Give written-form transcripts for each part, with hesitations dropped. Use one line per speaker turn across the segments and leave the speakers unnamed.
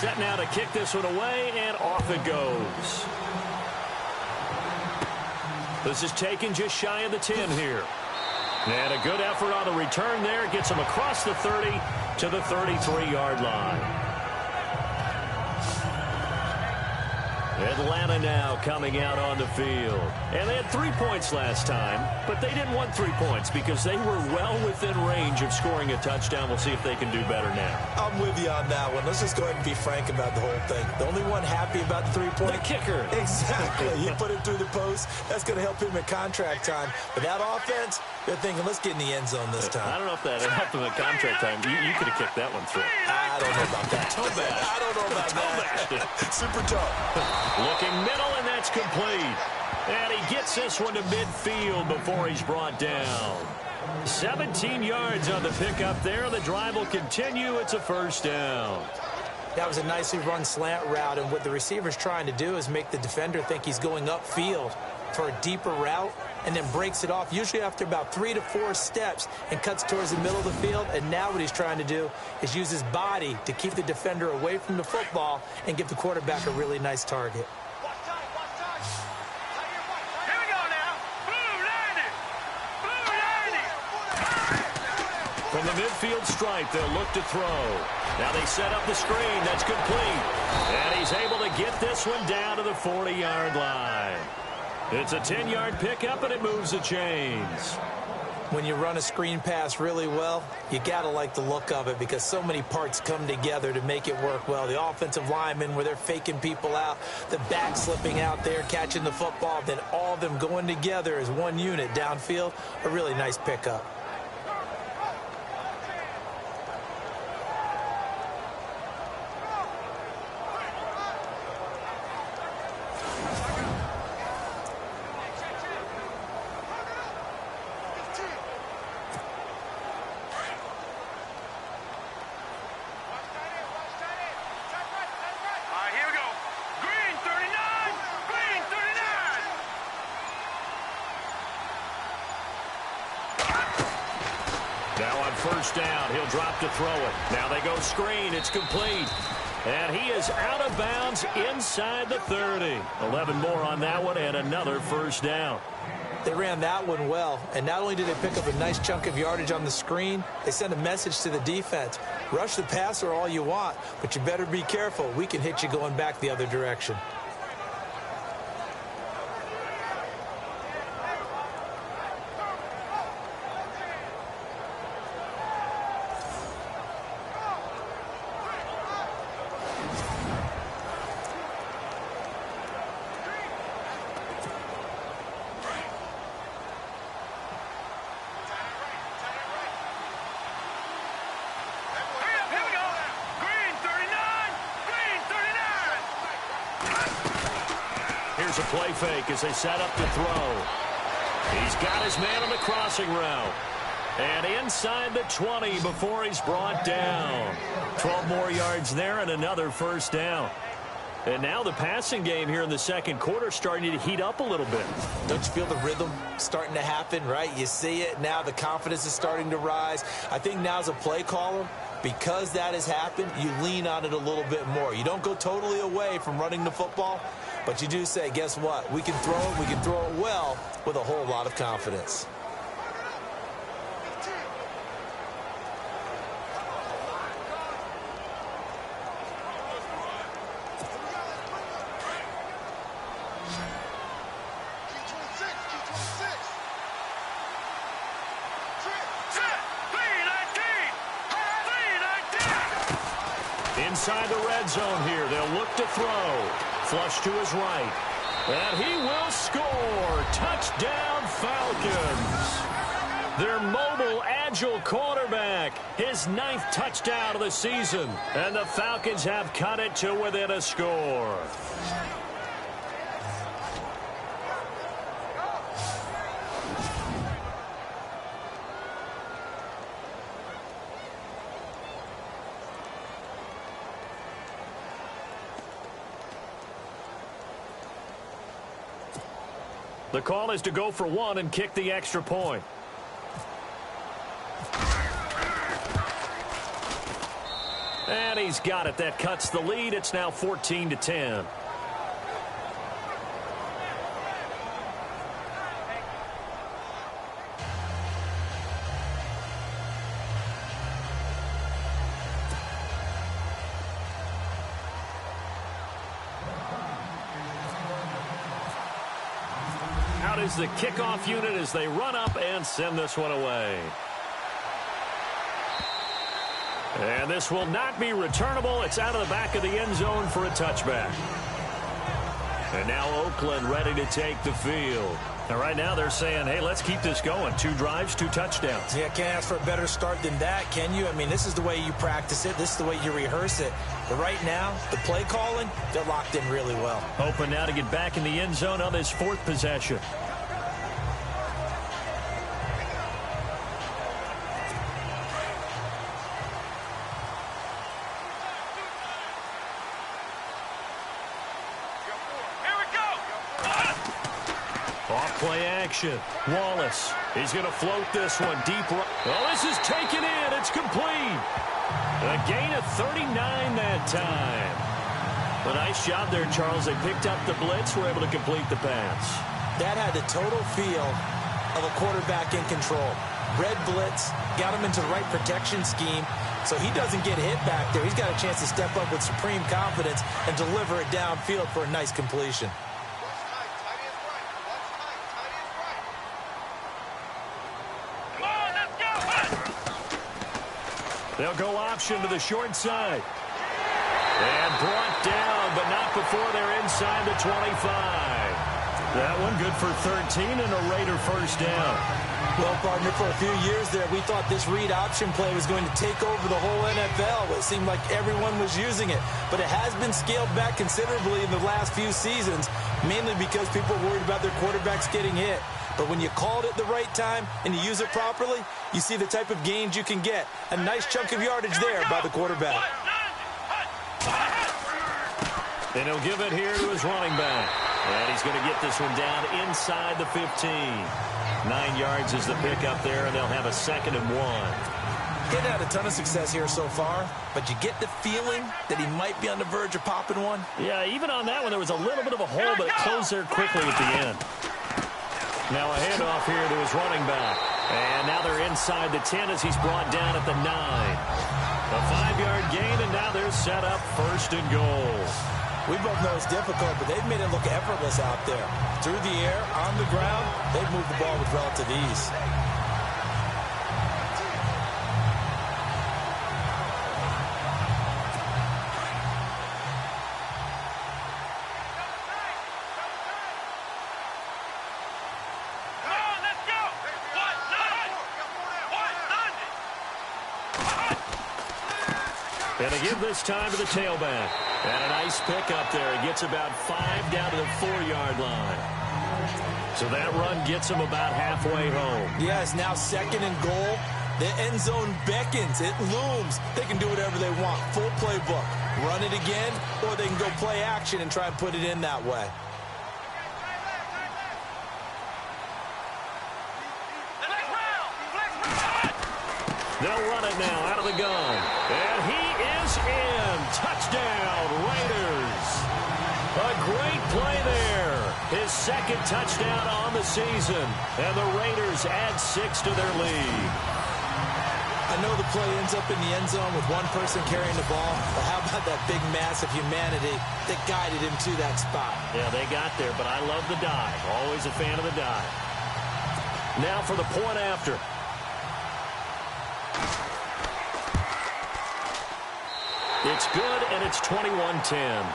Set now to kick this one away, and off it goes. This is taken just shy of the 10 here. And a good effort on the return there. Gets him across the 30 to the 33-yard line. Atlanta now coming out on the field. And they had 3 points last time, but they didn't want 3 points because they were well within range of scoring a touchdown. We'll see if they can do better now.
I'm with you on that one. Let's just go ahead and be frank about the whole thing. The only one happy about the 3-point.
The kicker.
Exactly. He put it through the post. That's going to help him at contract time. But that offense, they're thinking, let's get in the end zone this time.
I don't know if that helped him at contract time. You could have kicked that one through.
I don't know about that.
Toe bash.
I don't know about that. Super tough.
Looking middle, and that's complete. And he gets this one to midfield before he's brought down. 17 yards on the pickup there. The drive will continue. It's a first down.
That was a nicely run slant route, and what the receiver's trying to do is make the defender think he's going upfield for a deeper route, and then breaks it off, usually after about 3 to 4 steps, and cuts towards the middle of the field. And now what he's trying to do is use his body to keep the defender away from the football and give the quarterback a really nice target.
From the midfield stripe, they'll look to throw. Now they set up the screen. That's complete. And he's able to get this one down to the 40-yard line. It's a 10-yard pickup, and it moves the chains.
When you run a screen pass really well, you got to like the look of it because so many parts come together to make it work well. The offensive linemen, where they're faking people out, the back slipping out there, catching the football, then all of them going together as one unit downfield, a really nice pickup.
First down. He'll drop to throw it. Now they go screen. It's complete. And he is out of bounds inside the 30. 11 more on that one and another first down.
They ran that one well, and not only did they pick up a nice chunk of yardage on the screen, they sent a message to the defense. Rush the passer all you want, but you better be careful. We can hit you going back the other direction.
Here's a play fake as they set up to throw. He's got his man on the crossing route. And inside the 20 before he's brought down. 12 more yards there and another first down. And now the passing game here in the second quarter starting to heat up a little bit.
Don't you feel the rhythm starting to happen, right? You see it now. The confidence is starting to rise. I think now as a play caller, because that has happened, you lean on it a little bit more. You don't go totally away from running the football, but you do say, guess what? We can throw it. We can throw it well with a whole lot of confidence.
Inside the red zone here, they'll look to throw. Flush to his right. And he will score. Touchdown, Falcons. Their mobile, agile quarterback, his 9th touchdown of the season. And the Falcons have cut it to within a score. The call is to go for one and kick the extra point. And he's got it. That cuts the lead. It's now 14-10. Out is the kickoff unit as they run up and send this one away. And this will not be returnable. It's out of the back of the end zone for a touchback. And now Oakland ready to take the field. And right now they're saying, hey, let's keep this going. 2 drives, 2 touchdowns.
Yeah, can't ask for a better start than that, can you? I mean, this is the way you practice it. This is the way you rehearse it. But right now, the play calling, they're locked in really well.
Open now to get back in the end zone on this 4th possession. Off-play action. Wallace. He's going to float this one deep. Oh, this is taken in. It's complete. A gain of 39 that time. A nice job there, Charles. They picked up the blitz, were able to complete the pass.
That had the total feel of a quarterback in control. Red blitz, got him into the right protection scheme, so he doesn't get hit back there. He's got a chance to step up with supreme confidence and deliver it downfield for a nice completion.
They'll go option to the short side. And brought down, but not before they're inside the 25. That one good for 13 and a Raider first down.
Well, partner, for a few years there, we thought this read option play was going to take over the whole NFL. It seemed like everyone was using it. But it has been scaled back considerably in the last few seasons, mainly because people are worried about their quarterbacks getting hit. But when you called it the right time and you use it properly, you see the type of gains you can get. A nice chunk of yardage there by the quarterback.
And he'll give it here to his running back. And he's going to get this one down inside the 15. 9 yards is the pickup there, and they'll have a 2nd and 1.
He's had a ton of success here so far, but you get the feeling that he might be on the verge of popping one.
Yeah, even on that one, there was a little bit of a hole, but it closed there quickly at the end. Now a handoff here to his running back. And now they're inside the 10 as he's brought down at the 9. A 5-yard gain, and now they're set up 1st and goal.
We both know it's difficult, but they've made it look effortless out there. Through the air, on the ground, they've moved the ball with relative ease.
And they give this time to the tailback. And a nice pick up there. He gets about 5 down to the 4-yard line. So that run gets him about halfway home.
Yeah, it's now 2nd and goal. The end zone beckons. It looms. They can do whatever they want. Full playbook. Run it again, or they can go play action and try and put it in that way.
They'll run it now out of the gun. And he is in. Touchdown, Raiders. A great play there. His 2nd touchdown on the season. And the Raiders add 6 to their lead.
I know the play ends up in the end zone with one person carrying the ball, but how about that big mass of humanity that guided him to that spot?
Yeah, they got there, but I love the dive. Always a fan of the dive. Now for the point after. It's good, and it's 21-10.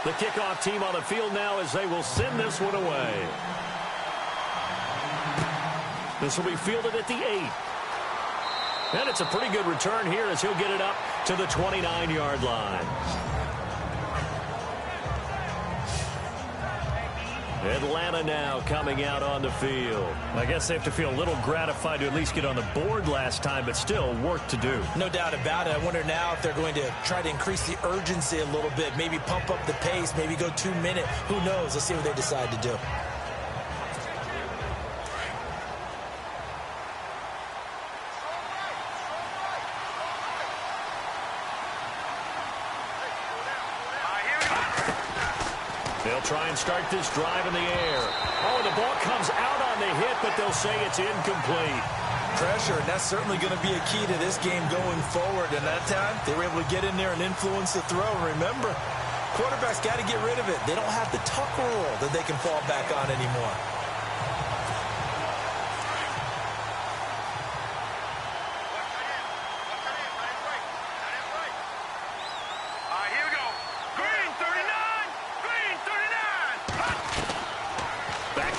The kickoff team on the field now as they will send this one away. This will be fielded at the 8. And it's a pretty good return here as he'll get it up to the 29-yard line. Atlanta now coming out on the field.
I guess they have to feel a little gratified to at least get on the board last time, but still work to do.
No doubt about it. I wonder now if they're going to try to increase the urgency a little bit, maybe pump up the pace, maybe go 2 minute. Who knows? Let's see what they decide to do.
They'll try and start this drive in the air. Oh, the ball comes out on the hit, but they'll say it's incomplete.
Pressure, and that's certainly going to be a key to this game going forward. And that time, they were able to get in there and influence the throw. Remember, quarterbacks got to get rid of it. They don't have the tuck rule that they can fall back on anymore.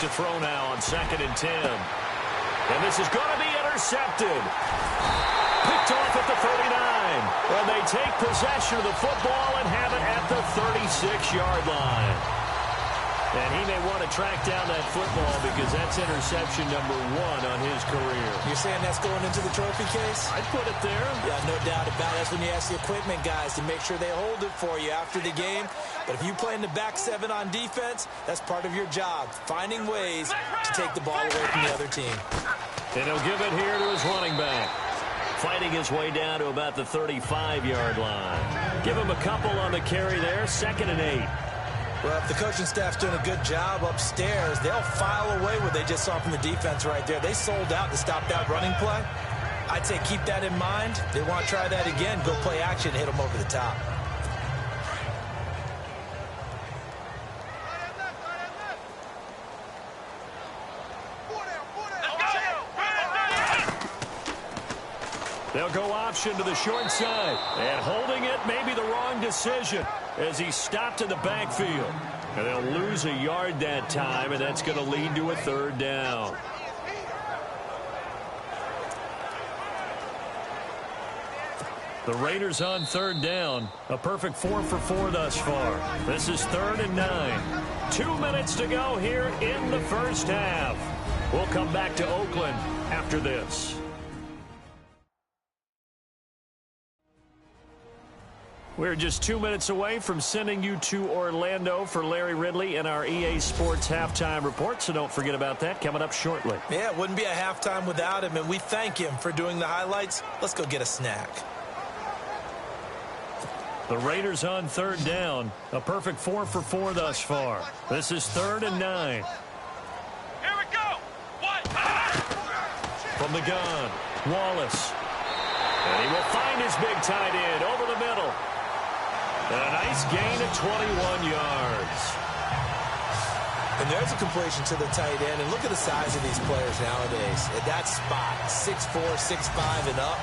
To throw now on 2nd and 10. And this is going to be intercepted. Picked off at the 39. And they take possession of the football and have it at the 36-yard line. And he may want to track down that football because that's interception number 1 on his career.
You're saying that's going into the trophy case?
I'd put it there.
Yeah, no doubt about it. That's when you ask the equipment guys to make sure they hold it for you after the game. But if you play in the back 7 on defense, that's part of your job, finding ways to take the ball away from the other team.
And he'll give it here to his running back. Fighting his way down to about the 35-yard line. Give him a couple on the carry there, 2nd and 8.
Well, if the coaching staff's doing a good job upstairs, they'll file away what they just saw from the defense right there. They sold out to stop that running play. I'd say keep that in mind. They want to try that again, go play action, hit them over the top.
They'll go option to the short side. And holding it may be the wrong decision as he stopped in the backfield. And they'll lose a yard that time, and that's going to lead to a 3rd down. The Raiders on 3rd down. A perfect 4 for 4 thus far. This is 3rd and 9. 2 minutes to go here in the first half. We'll come back to Oakland after this. We're just 2 minutes away from sending you to Orlando for Larry Ridley and our EA Sports Halftime Report, so don't forget about that coming up shortly.
Yeah, it wouldn't be a halftime without him, and we thank him for doing the highlights. Let's go get a snack.
The Raiders on 3rd down. A perfect 4 for 4 thus far. This is 3rd and 9.
Here we go. What?
From the gun, Wallace. And he will find his big tight end over the middle. And a nice gain of 21 yards.
And there's a completion to the tight end. And look at the size of these players nowadays. At that spot, 6'4", 6'5", and up.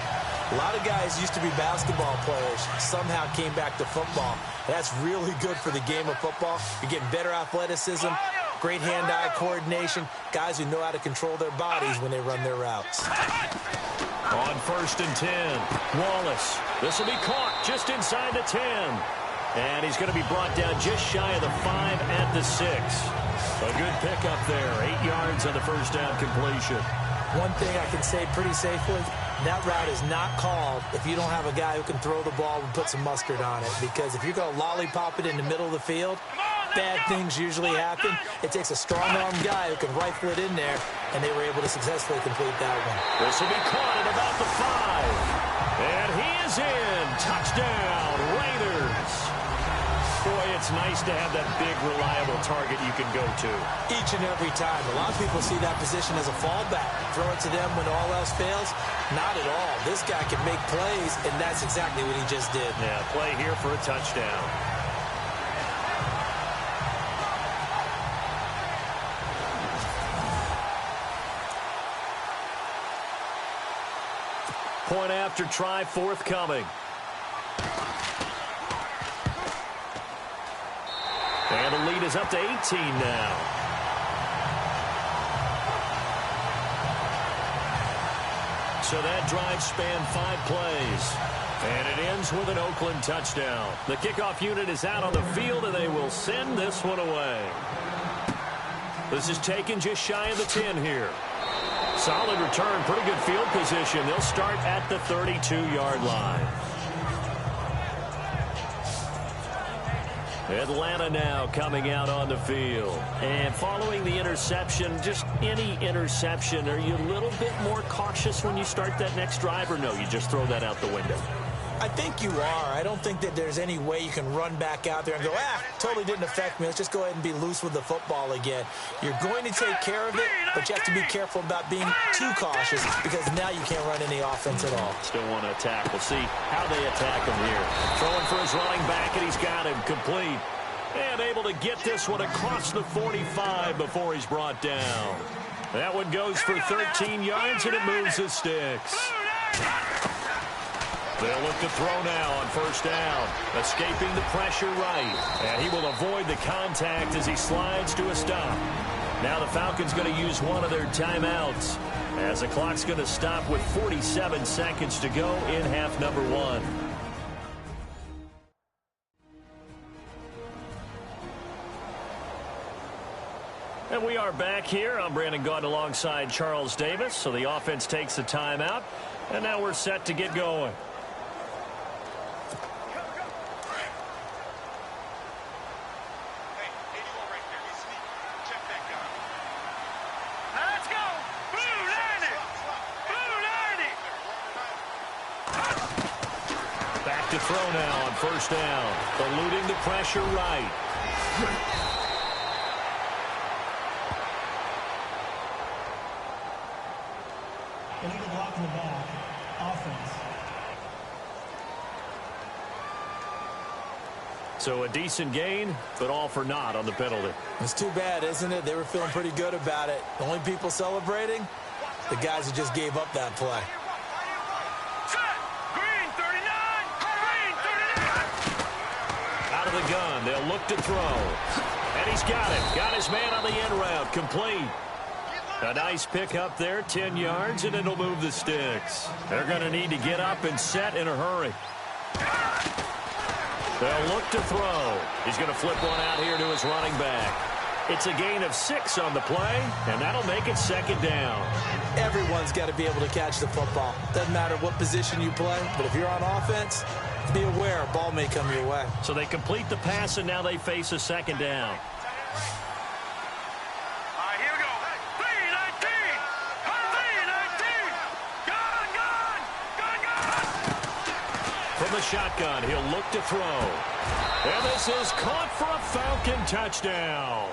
A lot of guys used to be basketball players, somehow came back to football. That's really good for the game of football. You're getting better athleticism, great hand-eye coordination, guys who know how to control their bodies when they run their routes.
On 1st and 10, Wallace. This will be caught just inside the 10. And he's going to be brought down just shy of the 5 at the 6. A good pickup there, 8 yards on the first down completion.
One thing I can say pretty safely, that route is not called if you don't have a guy who can throw the ball and put some mustard on it. Because if you're going to lollipop it in the middle of the field, bad things usually happen. It takes a strong-armed guy who can rifle it in there, and they were able to successfully complete that one.
This will be caught at about the 5. And he is in. Touchdown, Raiders. Boy, it's nice to have that big, reliable target you can go to.
Each and every time. A lot of people see that position as a fallback. Throw it to them when all else fails. Not at all. This guy can make plays, and that's exactly what he just did.
Yeah, play here for a touchdown. Point after try forthcoming. And the lead is up to 18 now. So that drive spanned 5 plays. And it ends with an Oakland touchdown. The kickoff unit is out on the field, and they will send this one away.
This is taken just shy of the 10 here. Solid return, pretty good field position. They'll start at the 32-yard line. Atlanta now coming out on the field. And following the interception, just any interception, are you a little bit more cautious when you start that next drive, or no, you just throw that out the window?
I think you are. I don't think that there's any way you can run back out there and go, totally didn't affect me. Let's just go ahead and be loose with the football again. You're going to take care of it, but you have to be careful about being too cautious because now you can't run any offense at all.
Still want to attack. We'll see how they attack him here. Throwing for his running back, and he's got him complete. And able to get this one across the 45 before he's brought down. That one goes for 13 yards, and it moves the sticks. They'll look to throw now on first down. Escaping the pressure right. And he will avoid the contact as he slides to a stop. Now the Falcons going to use one of their timeouts as the clock's going to stop with 47 seconds to go in half number 1. And we are back here. I'm Brandon Gaudin alongside Charles Davis. So the offense takes the timeout. And now we're set to get going. To throw now on first down. Eluding the pressure right.
Illegal block in the back. Offense.
So a decent gain, but all for naught on the penalty.
It's too bad, isn't it? They were feeling pretty good about it. The only people celebrating? The guys who just gave up that play.
The gun. They'll look to throw. And he's got it. Got his man on the end route. Complete. A nice pick up there. 10 yards, and it'll move the sticks. They're going to need to get up and set in a hurry. They'll look to throw. He's going to flip one out here to his running back. It's a gain of 6 on the play, and that'll make it second down.
Everyone's got to be able to catch the football. Doesn't matter what position you play, but if you're on offense, be aware, a ball may come your way.
So they complete the pass, and now they face a second down.
All right, here we go. 3-19.
From the shotgun, he'll look to throw. And this is caught for a Falcon touchdown.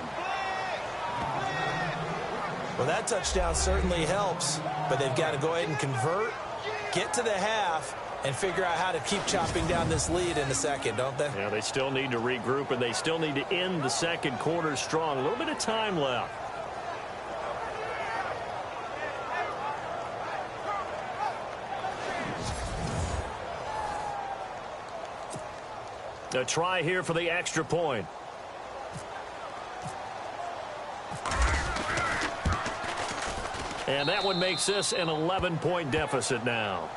Well, that touchdown certainly helps, but they've got to go ahead and convert, get to the half, and figure out how to keep chopping down this lead in the second, don't they?
Yeah, they still need to regroup, and they still need to end the second quarter strong. A little bit of time left. A try here for the extra point. And that one makes this an 11-point deficit now.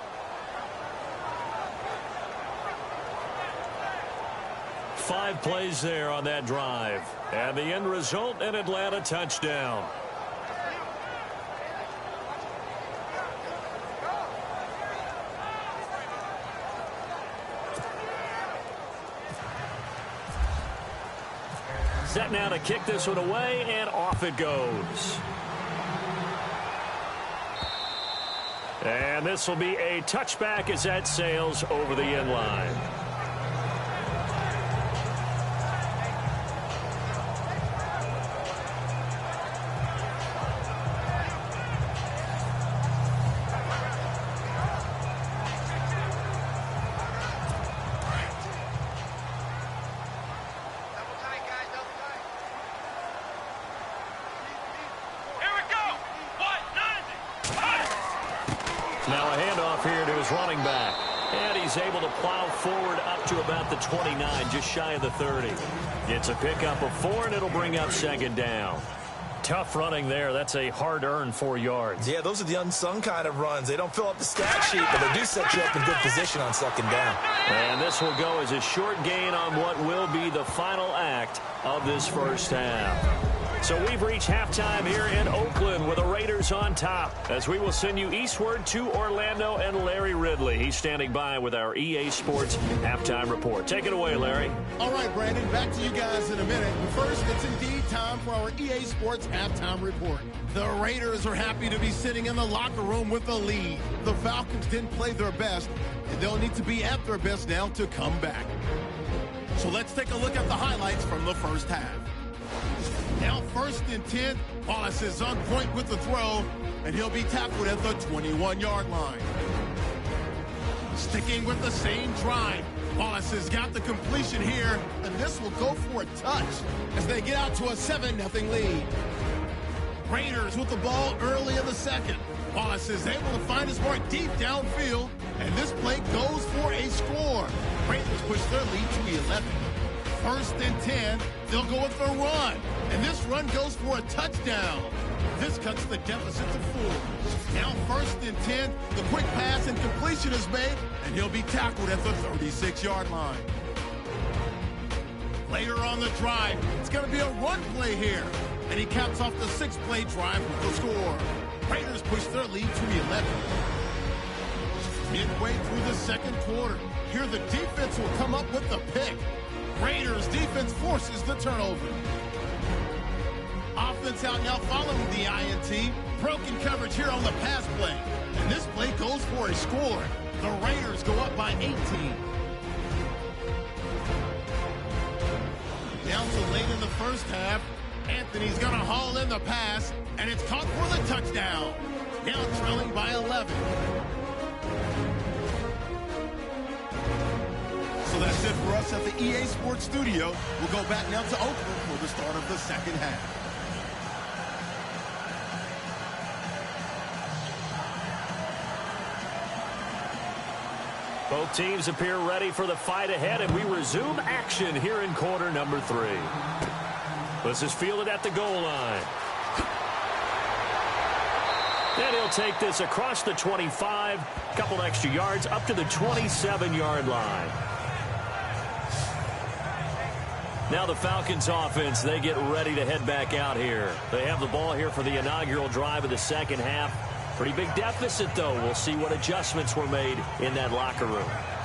Five plays there on that drive. And the end result, an Atlanta touchdown. Set now to kick this one away, and off it goes. And this will be a touchback as that sails over the end line. Now a handoff here to his running back. And he's able to plow forward up to about the 29, just shy of the 30. It's a pickup of 4, and it'll bring up second down. tough running there. That's a hard-earned 4 yards.
Yeah, those are the unsung kind of runs. They don't fill up the stat sheet, but they do set you up in good position on second down.
And this will go as a short gain on what will be the final act of this first half. So we've reached halftime here in Oakland with the Raiders on top, as we will send you eastward to Orlando and Larry Ridley. He's standing by with our EA Sports halftime report. Take it away, Larry.
All right, Brandon, back to you guys in a minute. But first, it's indeed time for our EA Sports halftime report. The Raiders are happy to be sitting in the locker room with the lead. The Falcons didn't play their best, and they'll need to be at their best now to come back. So let's take a look at the highlights from the first half. Now 1st and 10, Wallace is on point with the throw, and he'll be tackled at the 21-yard line. Sticking with the same drive, Wallace has got the completion here, and this will go for a touch as they get out to a 7-0 lead. Raiders with the ball early in the second. Wallace is able to find his mark deep downfield, and this play goes for a score. Raiders push their lead to 11. 1st and 10, they'll go with the run, and this run goes for a touchdown. This cuts the deficit to 4. Now 1st and 10, the quick pass and completion is made, and he'll be tackled at the 36-yard line. Later on the drive, it's going to be a run play here, and he caps off the 6-play drive with the score. Raiders push their lead to 11. Midway through the second quarter, here the defense will come up with the pick. Raiders defense forces the turnover. Offense out now following the INT. Broken coverage here on the pass play. And this play goes for a score. The Raiders go up by 18. Down to late in the first half. Anthony's going to haul in the pass, and it's caught for the touchdown. Now trailing by 11. So that's it for us at the EA Sports Studio. We'll go back now to Oakland for the start of the second half.
Both teams appear ready for the fight ahead, and we resume action here in quarter number 3. This is fielded at the goal line. And he'll take this across the 25, couple extra yards, up to the 27-yard line. Now the Falcons offense, they get ready to head back out here. They have the ball here for the inaugural drive of the second half. Pretty big deficit, though. We'll see what adjustments were made in that locker room.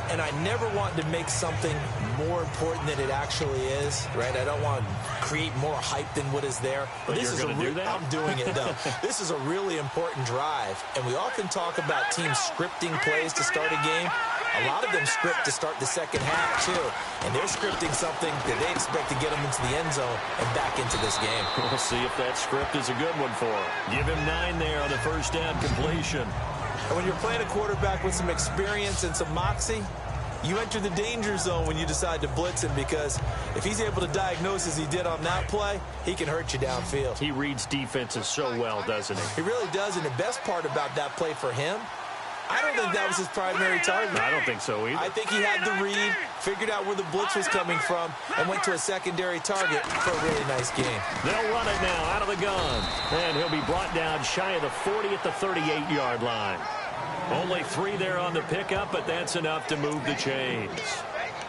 And I never want to make something more important than it actually is, right? I don't want to create more hype than what is there.
But
this
you're
is
going to do that?
I'm doing it, though. This is a really important drive. And we often talk about teams scripting plays to start a game. A lot of them script to start the second half, too. And they're scripting something that they expect to get them into the end zone and back into this game.
We'll see if that script is a good one for him. Give him 9 there on the first down completion.
And when you're playing a quarterback with some experience and some moxie, you enter the danger zone when you decide to blitz him, because if he's able to diagnose as he did on that play, he can hurt you downfield.
He reads defenses so well, doesn't he?
He really does, and the best part about that play for him, I don't think that was his primary target.
I don't think so either.
I think he had the read, figured out where the blitz was coming from, and went to a secondary target for a really nice game.
They'll run it now out of the gun. And he'll be brought down shy of the 40 at the 38-yard line. Only 3 there on the pickup, but that's enough to move the chains.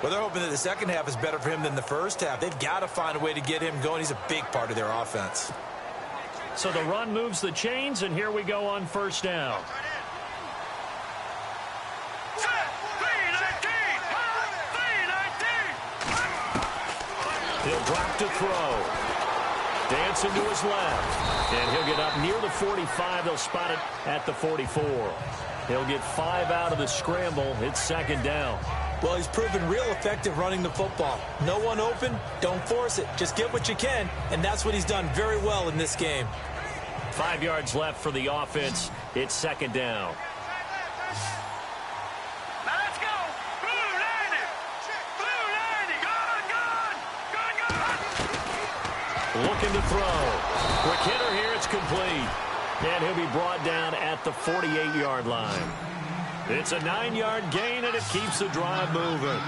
Well, they're hoping that the second half is better for him than the first half. They've got to find a way to get him going. He's a big part of their offense.
So the run moves the chains, and here we go on first down. He'll drop to throw. Dancing to his left. And he'll get up near the 45. They'll spot it at the 44. He'll get 5 out of the scramble. It's second down.
Well, he's proven real effective running the football. No one open, don't force it. Just get what you can, and that's what he's done very well in this game.
5 yards left for the offense. It's second down. Looking to throw. Quick hitter here. It's complete. And he'll be brought down at the 48-yard line. It's a 9-yard gain, and it keeps the drive moving.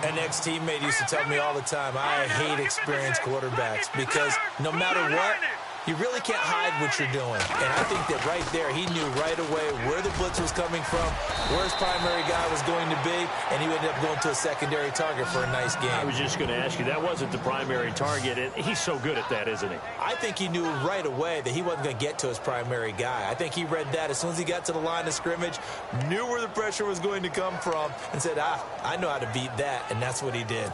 An ex-teammate used to tell me all the time, I hate experienced quarterbacks because no matter what, You really can't hide what you're doing. And I think that right there, he knew right away where the blitz was coming from, where his primary guy was going to be, and he ended up going to a secondary target for a nice game.
I was just going to ask you, that wasn't the primary target. He's so good at that, isn't he? I
think he knew right away that he wasn't going to get to his primary guy. I think he read that as soon as he got to the line of scrimmage, knew where the pressure was going to come from, and said, I know how to beat that, and that's what he did.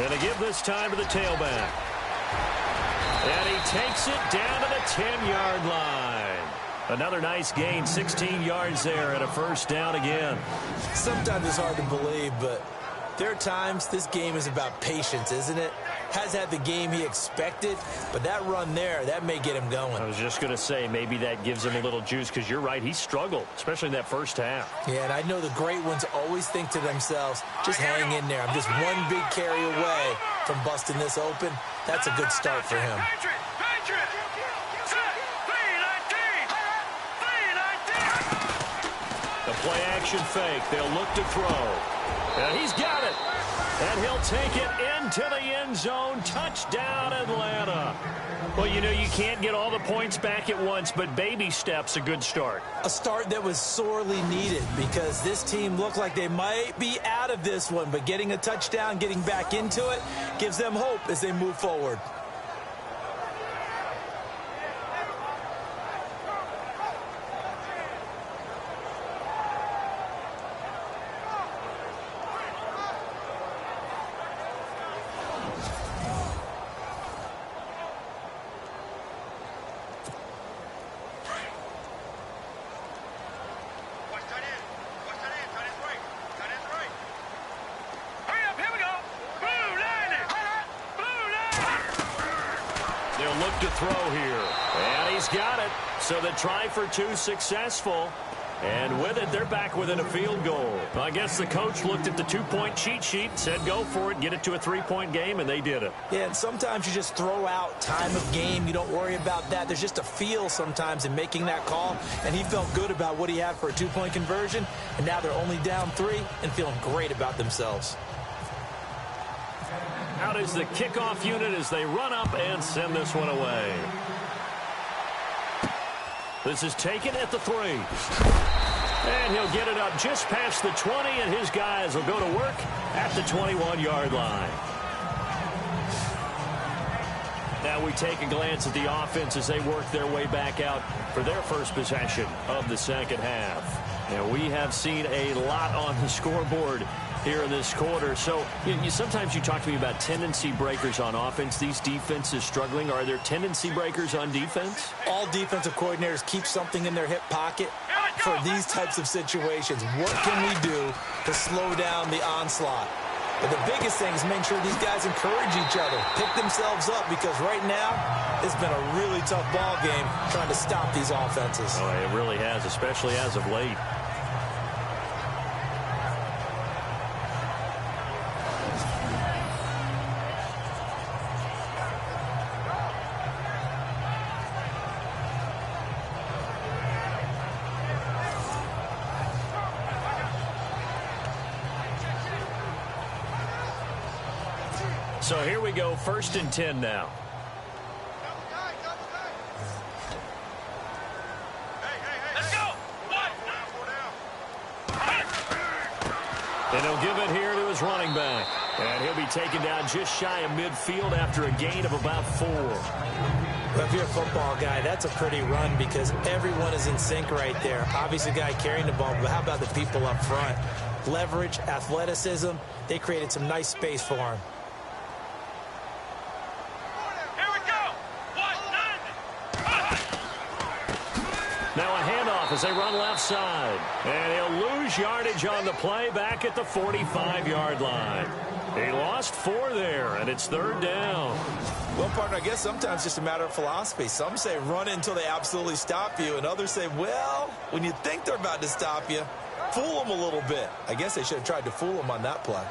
And they give this time to the tailback. And he takes it down to the 10-yard line. Another nice gain, 16 yards there and a first down again.
Sometimes it's hard to believe, but there are times this game is about patience, isn't it? Has had the game he expected, but that run there, that may get him going.
I was just going to say, maybe that gives him a little juice, because you're right, he struggled, especially in that first half.
Yeah, and I know the great ones always think to themselves, just hang in there. I'm just one big carry away from busting this open. That's a good start for him.
The play action fake. They'll look to throw. And he's got it. And he'll take it into the end zone. Touchdown, Atlanta. Well, you know, you can't get all the points back at once, but baby steps, a good start.
A start that was sorely needed, because this team looked like they might be out of this one, but getting a touchdown, getting back into it, gives them hope as they move forward.
To throw here, and he's got it. So the try for two successful, and with it, they're back within a field goal. I guess the coach looked at the two-point cheat sheet, said go for it, get it to a three-point game, and they did it.
Yeah, and sometimes you just throw out time of game. You don't worry about that. There's just a feel sometimes in making that call, and he felt good about what he had for a two-point conversion, and now they're only down 3 and feeling great about themselves.
Out is the kickoff unit as they run up and send this one away. This is taken at the 3. And he'll get it up just past the 20, and his guys will go to work at the 21-yard line. Now we take a glance at the offense as they work their way back out for their first possession of the second half. Now we have seen a lot on the scoreboard here in this quarter. So sometimes you talk to me about tendency breakers on offense. These defenses struggling. Are there tendency breakers on defense?
All defensive coordinators keep something in their hip pocket for these types of situations. What can we do to slow down the onslaught? But the biggest thing is making sure these guys encourage each other, pick themselves up, because right now it's been a really tough ball game trying to stop these offenses.
Oh, it really has, especially as of late. So here we go, 1st and 10 now.
Let's go.
And he'll give it here to his running back. And he'll be taken down just shy of midfield after a gain of about 4.
Well, if you're a football guy, that's a pretty run, because everyone is in sync right there. Obviously, the guy carrying the ball, but how about the people up front? Leverage, athleticism, they created some nice space for him.
Now a handoff as they run left side. And he'll lose yardage on the play back at the 45-yard line. He lost 4 there, and it's 3rd down.
Well, partner, I guess sometimes it's just a matter of philosophy. Some say run it until they absolutely stop you, and others say, well, when you think they're about to stop you, fool them a little bit. I guess they should have tried to fool them on that play.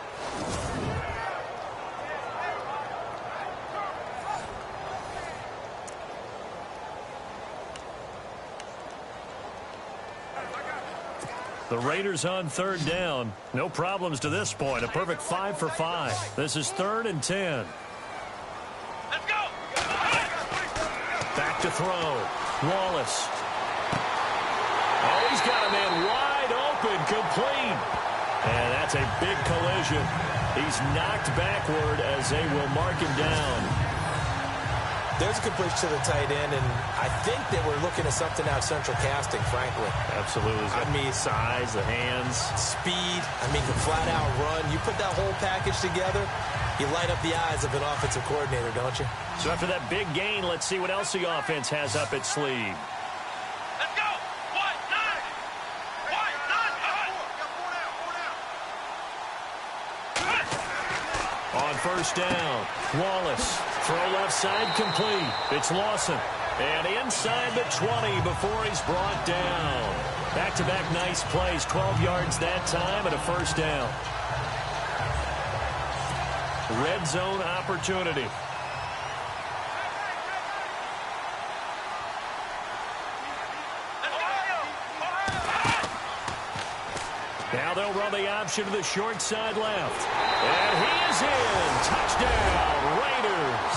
The Raiders on third down. No problems to this point. A perfect 5 for 5. This is 3rd and 10.
Let's go.
Back to throw. Wallace. Oh, he's got a man wide open, complete. And that's a big collision. He's knocked backward as they will mark him down.
There's a completion to the tight end, and I think that we're looking at something out of central casting, frankly.
Absolutely.
I mean,
size, the hands.
Speed, can flat out run. You put that whole package together, you light up the eyes of an offensive coordinator, don't you?
So after that big gain, let's see what else the offense has up its sleeve.
Let's go. 1, 9.
On first down, Wallace. Throw left side complete. It's Lawson. And inside the 20 before he's brought down. Back-to-back nice plays. 12 yards that time and a first down. Red zone opportunity. Now they'll run the option to the short side left. And he is in. Touchdown, Raiders.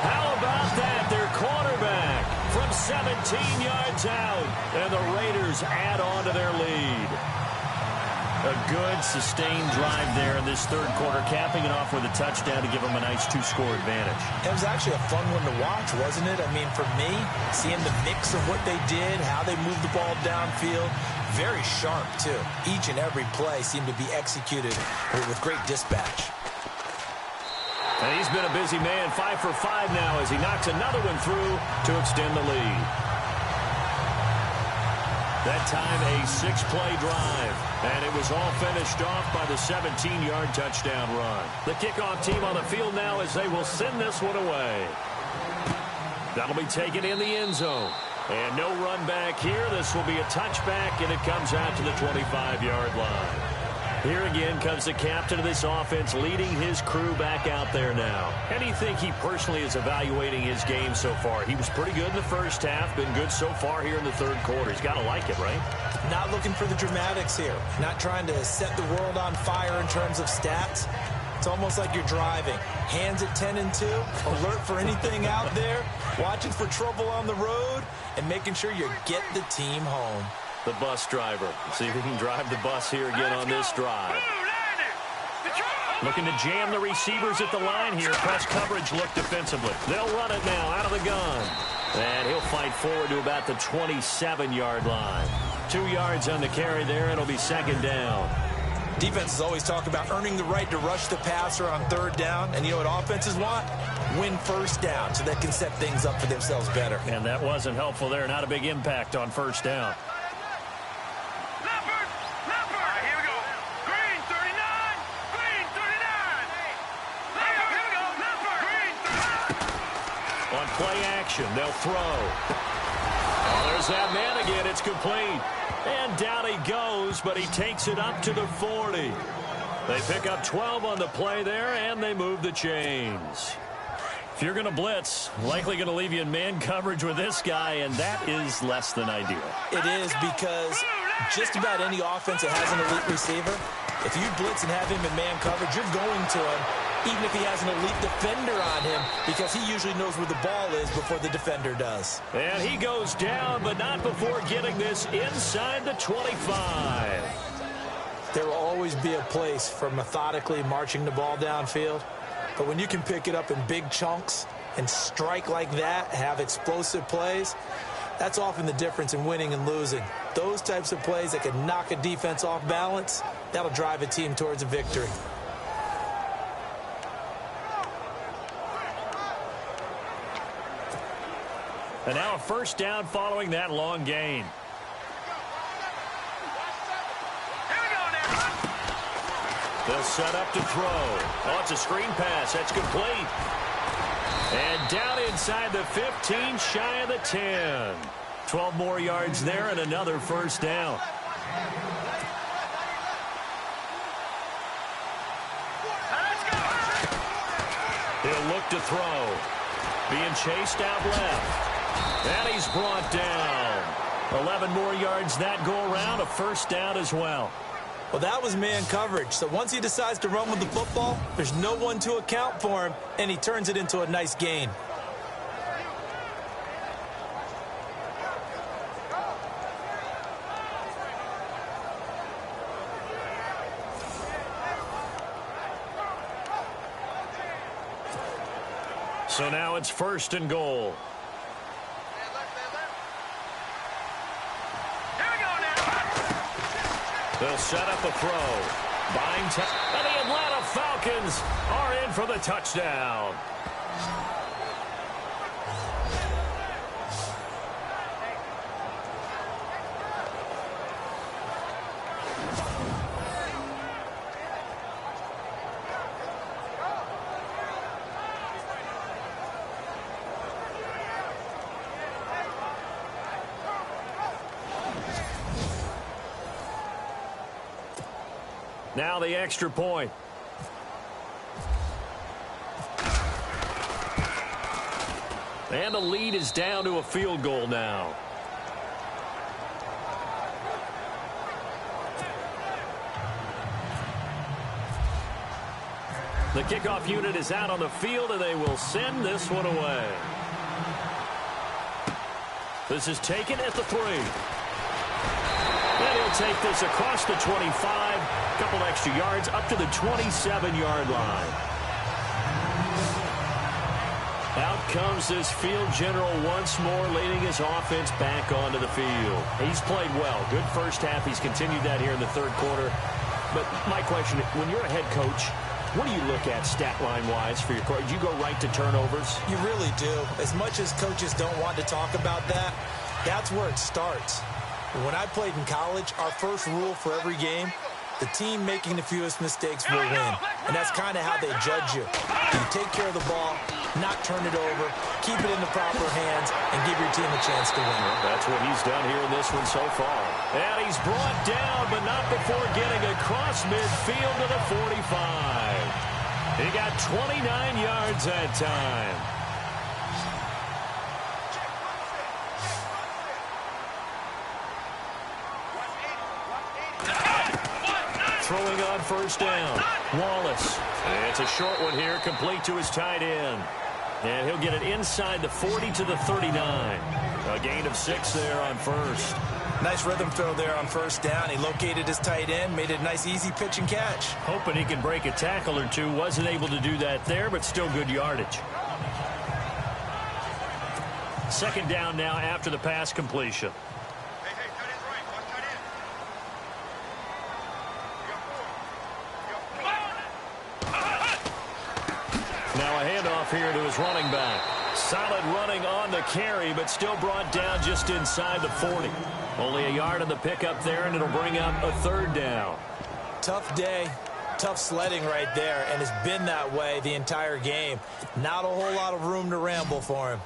How about that? Their quarterback from 17 yards out. And the Raiders add on to their lead. A good, sustained drive there in this third quarter, capping it off with a touchdown to give them a nice 2-score advantage.
It was actually a fun one to watch, wasn't it? For me, seeing the mix of what they did, how they moved the ball downfield, very sharp, too. Each and every play seemed to be executed with great dispatch.
And he's been a busy man, 5 for 5 now as he knocks another one through to extend the lead. That time a 6-play drive, and it was all finished off by the 17-yard touchdown run. The kickoff team on the field now as they will send this one away. That'll be taken in the end zone. And no run back here. This will be a touchback, and it comes out to the 25-yard line. Here again comes the captain of this offense leading his crew back out there now. How do you think he personally is evaluating his game so far? He was pretty good in the first half, been good so far here in the third quarter. He's got to like it, right?
Not looking for the dramatics here. Not trying to set the world on fire in terms of stats. It's almost like you're driving. Hands at 10 and 2, alert for anything out there, watching for trouble on the road, and making sure you get the team home.
The bus driver. See if he can drive the bus here again on this drive. Looking to jam the receivers at the line here. Press coverage look defensively. They'll run it now out of the gun. And he'll fight forward to about the 27-yard line. 2 yards on the carry there. It'll be second down.
Defenses always talk about earning the right to rush the passer on third down. And you know what offenses want? Win first down so they can set things up for themselves better.
And that wasn't helpful there. Not a big impact on first down. Play action. They'll throw. Oh, there's that man again. It's complete. And down he goes, but he takes it up to the 40. They pick up 12 on the play there, and they move the chains. If you're going to blitz, likely going to leave you in man coverage with this guy, and that is less than ideal.
It is because just about any offense that has an elite receiver, if you blitz and have him in man coverage, you're going to him, even if he has an elite defender on him, because he usually knows where the ball is before the defender does.
And he goes down, but not before getting this inside the 25.
There will always be a place for methodically marching the ball downfield, but when you can pick it up in big chunks and strike like that, have explosive plays, that's often the difference in winning and losing. Those types of plays that can knock a defense off balance, that'll drive a team towards a victory.
And now a first down following that long gain. They'll set up to throw. Oh, it's a screen pass. That's complete. And down inside the 15, shy of the 10. 12 more yards there and another first down. He'll look to throw. Being chased out left. And he's brought down. 11 more yards that go around, a first down as well.
Well, that was man coverage. So once he decides to run with the football, there's no one to account for him, and he turns it into a nice gain.
So now it's 1st and goal. They'll set up a throw. Buying time. And the Atlanta Falcons are in for the touchdown. Now the extra point. And the lead is down to a field goal now. The kickoff unit is out on the field, and they will send this one away. This is taken at the 3. And he'll take this across the 25, a couple extra yards up to the 27-yard line. Out comes this field general once more, leading his offense back onto the field. He's played well. Good first half. He's continued that here in the third quarter. But my question, when you're a head coach, what do you look at stat line-wise for your coach? Do you go right to turnovers?
You really do. As much as coaches don't want to talk about that, that's where it starts. When I played in college, our first rule for every game, the team making the fewest mistakes will win. And that's kind of how they judge you. You take care of the ball, not turn it over, keep it in the proper hands, and give your team a chance to win.
Well, that's what he's done here in this one so far. And he's brought down, but not before getting across midfield to the 45. He got 29 yards that time. Throwing on first down. Wallace. And it's a short one here, complete to his tight end. And he'll get it inside the 40 to the 39. A gain of 6 there on first.
Nice rhythm throw there on first down. He located his tight end, made it a nice easy pitch and catch.
Hoping he can break a tackle or two. Wasn't able to do that there, but still good yardage. Second down now after the pass completion. Now a handoff here to his running back. Solid running on the carry, but still brought down just inside the 40. Only a yard on the pickup there, and it'll bring up a third down.
Tough day, tough sledding right there, and it's been that way the entire game. Not a whole lot of room to ramble for him.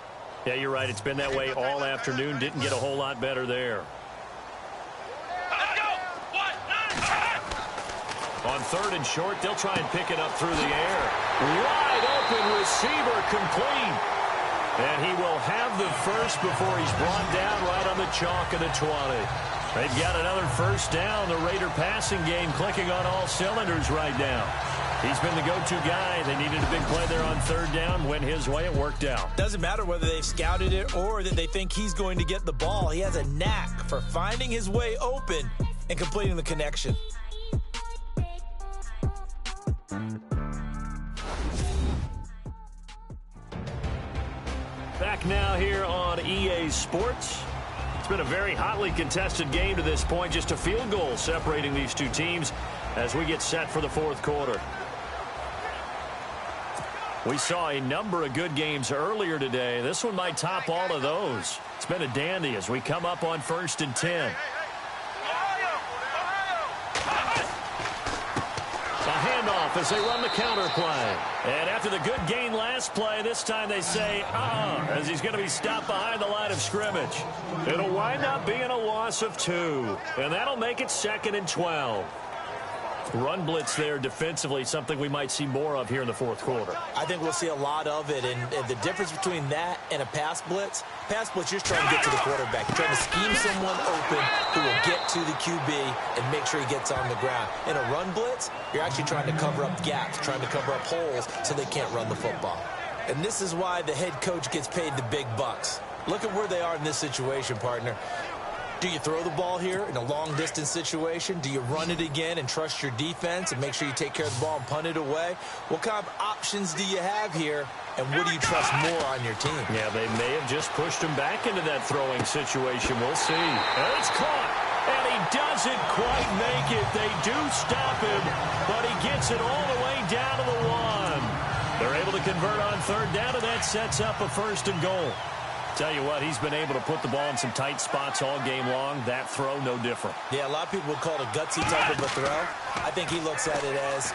Yeah, you're right. It's been that way all afternoon. Didn't get a whole lot better there. On third and short, they'll try and pick it up through the air. Wide open receiver complete. And he will have the first before he's brought down right on the chalk of the 20. They've got another first down. The Raider passing game clicking on all cylinders right now. He's been the go-to guy. They needed a big play there on third down. Went his way. It worked out.
Doesn't matter whether they've scouted it or that they think he's going to get the ball. He has a knack for finding his way open and completing the connection.
Back now here on EA Sports. It's been a very hotly contested game to this point. Just a field goal separating these two teams as we get set for the fourth quarter. We saw a number of good games earlier today. This one might top all of those. It's been a dandy as we come up on 1st and 10. As they run the counter play. And after the good gain last play, this time they say, as he's going to be stopped behind the line of scrimmage. It'll wind up being a loss of 2. And that'll make it 2nd and 12. Run blitz there defensively, something we might see more of here in the fourth quarter.
I think we'll see a lot of it, and the difference between that and a pass blitz, you're just trying to get to the quarterback. You're trying to scheme someone open who will get to the QB and make sure he gets on the ground. In a run blitz, you're actually trying to cover up gaps, trying to cover up holes so they can't run the football. And this is why the head coach gets paid the big bucks. Look at where they are in this situation, partner. Do you throw the ball here in a long-distance situation? Do you run it again and trust your defense and make sure you take care of the ball and punt it away? What kind of options do you have here, and what do you trust more on your team?
Yeah, they may have just pushed him back into that throwing situation. We'll see. And it's caught, and he doesn't quite make it. They do stop him, but he gets it all the way down to the 1. They're able to convert on third down, and that sets up a 1st and goal. Tell you what, he's been able to put the ball in some tight spots all game long. That throw, no different.
Yeah, a lot of people would call it a gutsy type of a throw. I think he looks at it as...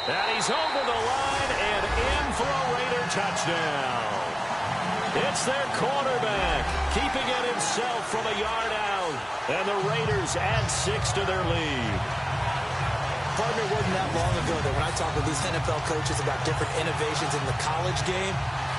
And he's over the line and in for a Raider touchdown. It's their quarterback, keeping it himself from a yard out. And the Raiders add 6 to their lead.
Partner, it wasn't that long ago that when I talk with these NFL coaches about different innovations in the college game,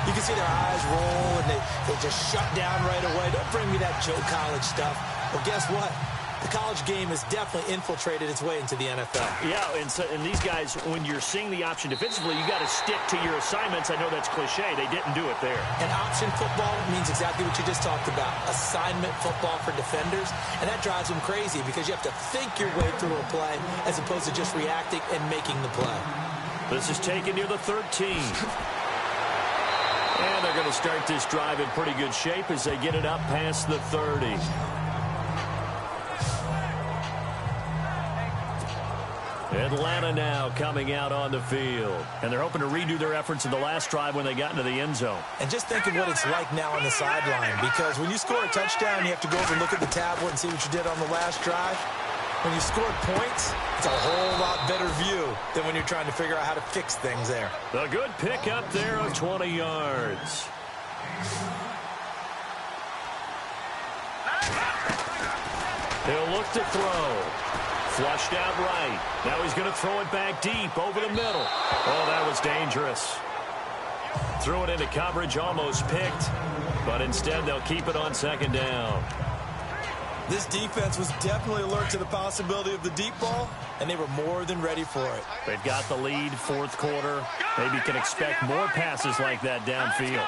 you can see their eyes roll, and they just shut down right away. Don't bring me that Joe College stuff. Well, guess what? The college game has definitely infiltrated its way into the NFL.
Yeah, and these guys, when you're seeing the option defensively, you got to stick to your assignments. I know that's cliche. They didn't do it there.
And option football means exactly what you just talked about, assignment football for defenders. And that drives them crazy because you have to think your way through a play as opposed to just reacting and making the play.
This is taken near the 13. And they're going to start this drive in pretty good shape as they get it up past the 30. Atlanta now coming out on the field. And they're hoping to redo their efforts in the last drive when they got into the end zone.
And just think of what it's like now on the sideline, because when you score a touchdown, you have to go over and look at the tablet and see what you did on the last drive. When you scored points, it's a whole lot better view than when you're trying to figure out how to fix things there.
A good pick up there of 20 yards. He'll look to throw. Flushed out right. Now he's going to throw it back deep over the middle. Oh, that was dangerous. Threw it into coverage, almost picked. But instead, they'll keep it on 2nd down.
This defense was definitely alert to the possibility of the deep ball, and they were more than ready for it.
They've got the lead, 4th quarter. Maybe can expect more passes like that downfield.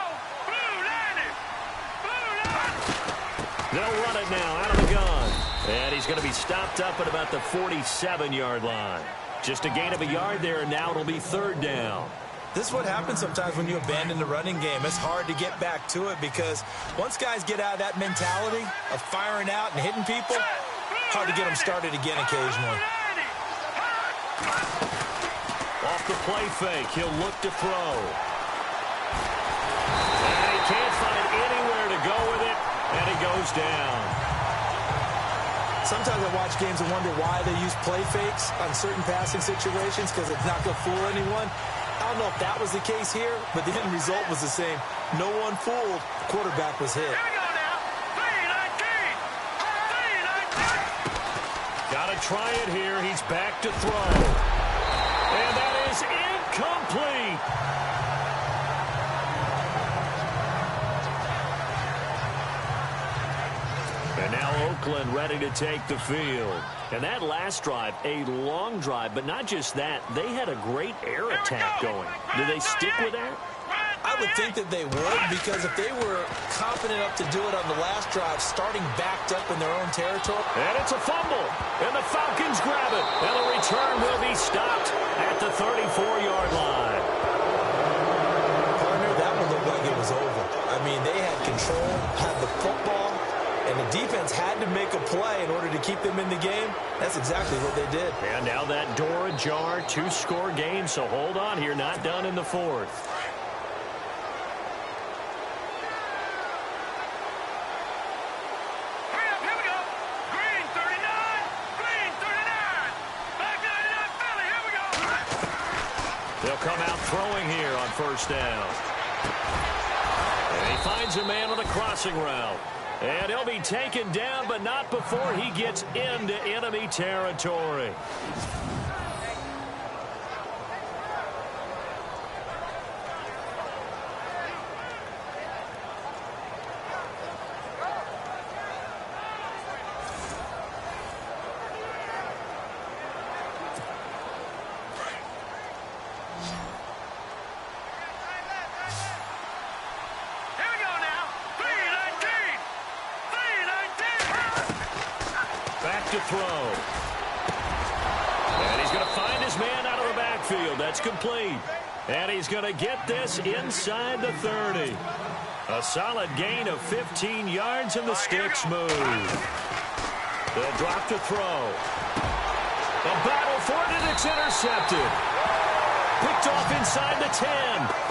They'll run it now out of the gun. And he's going to be stopped up at about the 47-yard line. Just a gain of a yard there, and now it'll be 3rd down.
This is what happens sometimes when you abandon the running game. It's hard to get back to it because once guys get out of that mentality of firing out and hitting people, hard to get them started again occasionally.
Off the play fake, he'll look to throw. And he can't find anywhere to go with it, and he goes down.
Sometimes I watch games and wonder why they use play fakes on certain passing situations because it's not going to fool anyone. I don't know if that was the case here, but the end result was the same. No one fooled. The quarterback was hit.
Here we go now. 3-19.
Got to try it here. He's back to throw. And that is incomplete. And now Oakland ready to take the field. And that last drive, a long drive, but not just that. They had a great air attack going. Do they stick with that?
I would think that they would, because if they were confident enough to do it on the last drive, starting backed up in their own territory.
And it's a fumble. And the Falcons grab it. And the return will be stopped at the 34-yard line.
Partner, that one looked like it was over. I mean, they had control, had the football, and the defense had to make a play in order to keep them in the game. That's exactly what they did.
And now that door ajar, 2-score game, so hold on here, not done in the 4th.
Here we go. Green 39. Green 39. Back 99 Philly. Here we go.
They'll come out throwing here on 1st down. And he finds a man on a crossing route. And he'll be taken down, but not before he gets into enemy territory. throw. And he's going to find his man out of the backfield. That's complete. And he's going to get this inside the 30. A solid gain of 15 yards, and the sticks move. They'll drop to throw. A battle for it, and it's intercepted. Picked off inside the 10.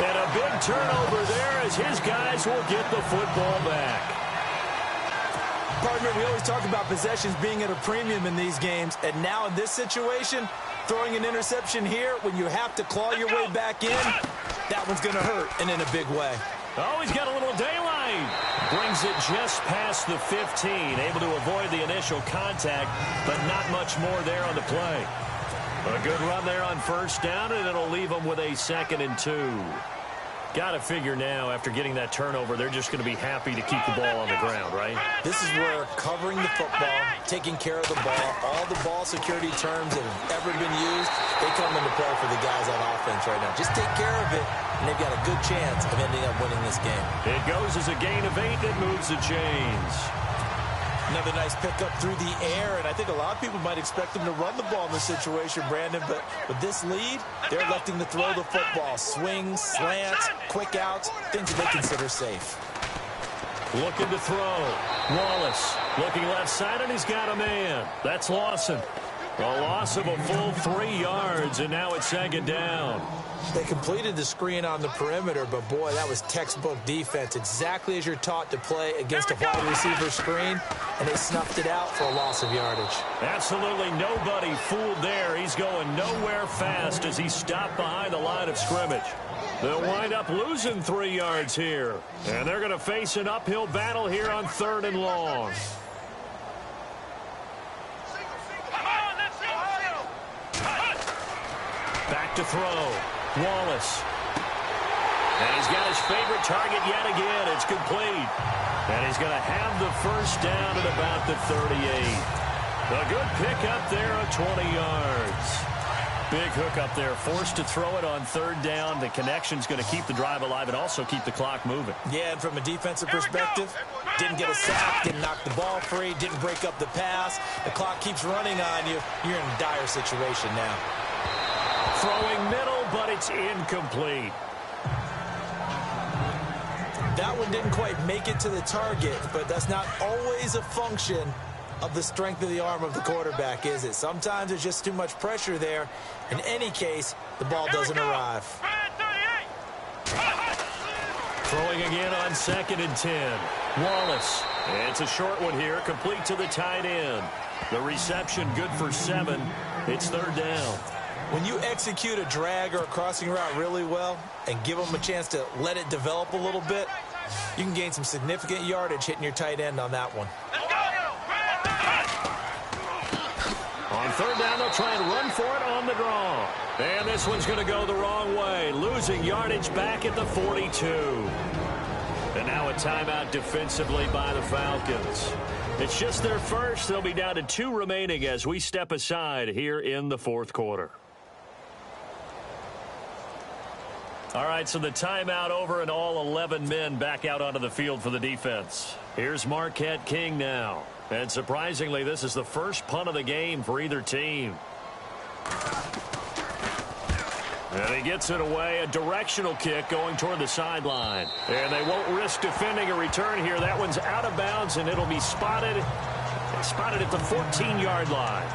And a big turnover there as his guys will get the football back.
Partner, we always talk about possessions being at a premium in these games. And now in this situation, throwing an interception here when you have to claw your way back in, that one's going to hurt, and in a big way.
Oh, he's got a little daylight. Brings it just past the 15. Able to avoid the initial contact, but not much more there on the play. A good run there on first down, and it'll leave them with a 2nd and 2. Got to figure now, after getting that turnover, they're just going to be happy to keep the ball on the ground, right?
This is where covering the football, taking care of the ball, all the ball security terms that have ever been used, they come into play for the guys on offense right now. Just take care of it, and they've got a good chance of ending up winning this game.
It goes as a gain of 8 that moves the chains.
Another nice pickup through the air, and I think a lot of people might expect them to run the ball in this situation, Brandon, but with this lead, they're electing to throw the football. Swings, slants, quick outs, things that they consider safe.
Looking to throw. Wallace looking left side, and he's got a man. That's Lawson. A loss of a full 3 yards, and now it's 2nd down.
They completed the screen on the perimeter, but boy, that was textbook defense. Exactly as you're taught to play against a wide receiver screen, and they snuffed it out for a loss of yardage.
Absolutely nobody fooled there. He's going nowhere fast as he stopped behind the line of scrimmage. They'll wind up losing 3 yards here, and they're going to face an uphill battle here on 3rd and long. Back to throw. Wallace. And he's got his favorite target yet again. It's complete. And he's going to have the first down at about the 38. A good pickup there of 20 yards. Big hook up there. Forced to throw it on 3rd down. The connection's going to keep the drive alive and also keep the clock moving.
Yeah, and from a defensive perspective, didn't get a sack, didn't knock the ball free, didn't break up the pass. The clock keeps running on you. You're in a dire situation now.
Throwing middle, but it's incomplete.
That one didn't quite make it to the target, but that's not always a function of the strength of the arm of the quarterback, is it? Sometimes there's just too much pressure there. In any case, the ball doesn't arrive.
Throwing again on 2nd and 10. Wallace. It's a short one here, complete to the tight end. The reception good for 7. It's 3rd down.
When you execute a drag or a crossing route really well and give them a chance to let it develop a little bit, you can gain some significant yardage hitting your tight end on that one.
On 3rd down, they'll try and run for it on the draw. And this one's going to go the wrong way, losing yardage back at the 42. And now a timeout defensively by the Falcons. It's just their first. They'll be down to 2 remaining as we step aside here in the 4th quarter. All right, so the timeout over and all 11 men back out onto the field for the defense. Here's Marquette King now. And surprisingly, this is the first punt of the game for either team. And he gets it away, a directional kick going toward the sideline. And they won't risk defending a return here. That one's out of bounds, and it'll be spotted at the 14-yard line.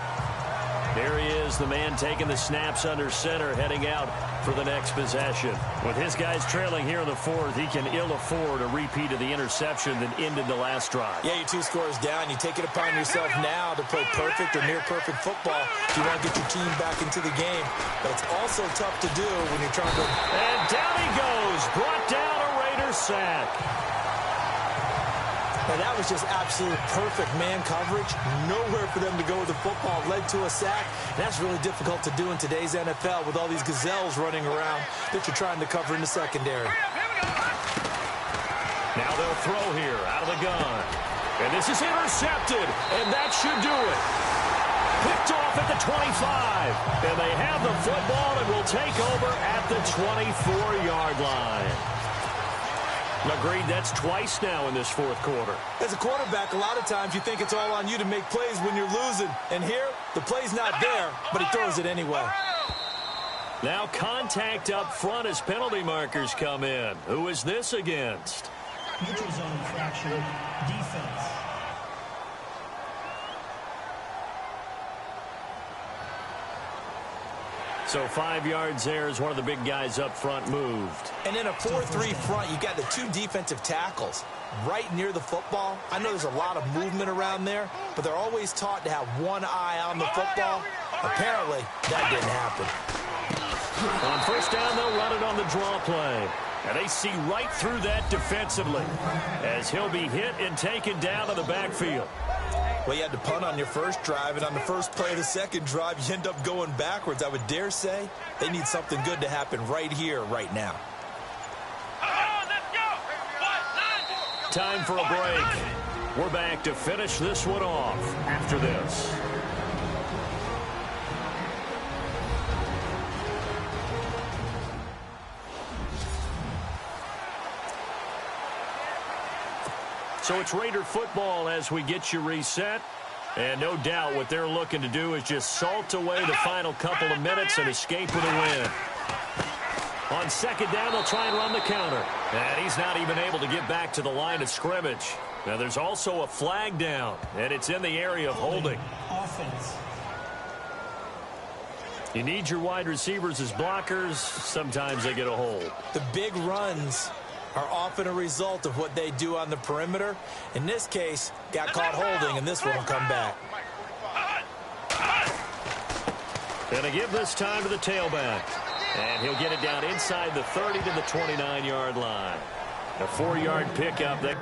There he is, the man taking the snaps under center, heading out for the next possession. With his guys trailing here in the 4th, he can ill afford a repeat of the interception that ended the last drive.
Yeah, you're 2 scores down. You take it upon yourself now to play perfect or near-perfect football if you want to get your team back into the game. But it's also tough to do when you're trying to...
And down he goes, brought down a Raiders sack.
Now, that was just absolute perfect man coverage. Nowhere for them to go with the football. Led to a sack. And that's really difficult to do in today's NFL with all these gazelles running around that you're trying to cover in the secondary.
Now they'll throw here out of the gun. And this is intercepted. And that should do it. Picked off at the 25. And they have the football and will take over at the 24-yard line. Agreed, that's twice now in this fourth quarter.
As a quarterback, a lot of times you think it's all on you to make plays when you're losing. And here, the play's not there, but he throws it anyway.
Now contact up front as penalty markers come in. Who is this against?
Neutral zone infraction, defense.
So 5 yards there as one of the big guys up front moved.
And in a 4-3 front, you got the two defensive tackles right near the football. I know there's a lot of movement around there, but they're always taught to have one eye on the football. Apparently, that didn't happen.
On first down, they'll run it on the draw play. And they see right through that defensively as he'll be hit and taken down to the backfield.
Well, you had to punt on your first drive, and on the first play of the second drive, you end up going backwards. I would dare say they need something good to happen right here, right now.
Time for a break. We're back to finish this one off after this. So it's Raider football as we get you reset. And no doubt what they're looking to do is just salt away the final couple of minutes and escape with a win. On second down, they'll try and run the counter. And he's not even able to get back to the line of scrimmage. Now there's also a flag down, and it's in the area of holding.
Offense.
You need your wide receivers as blockers. Sometimes they get a hold.
The big runs are often a result of what they do on the perimeter. In this case, got caught holding, and this one will come back.
Gonna give this time to the tailback. And he'll get it down inside the 30 to the 29-yard line. A 4-yard pickup there.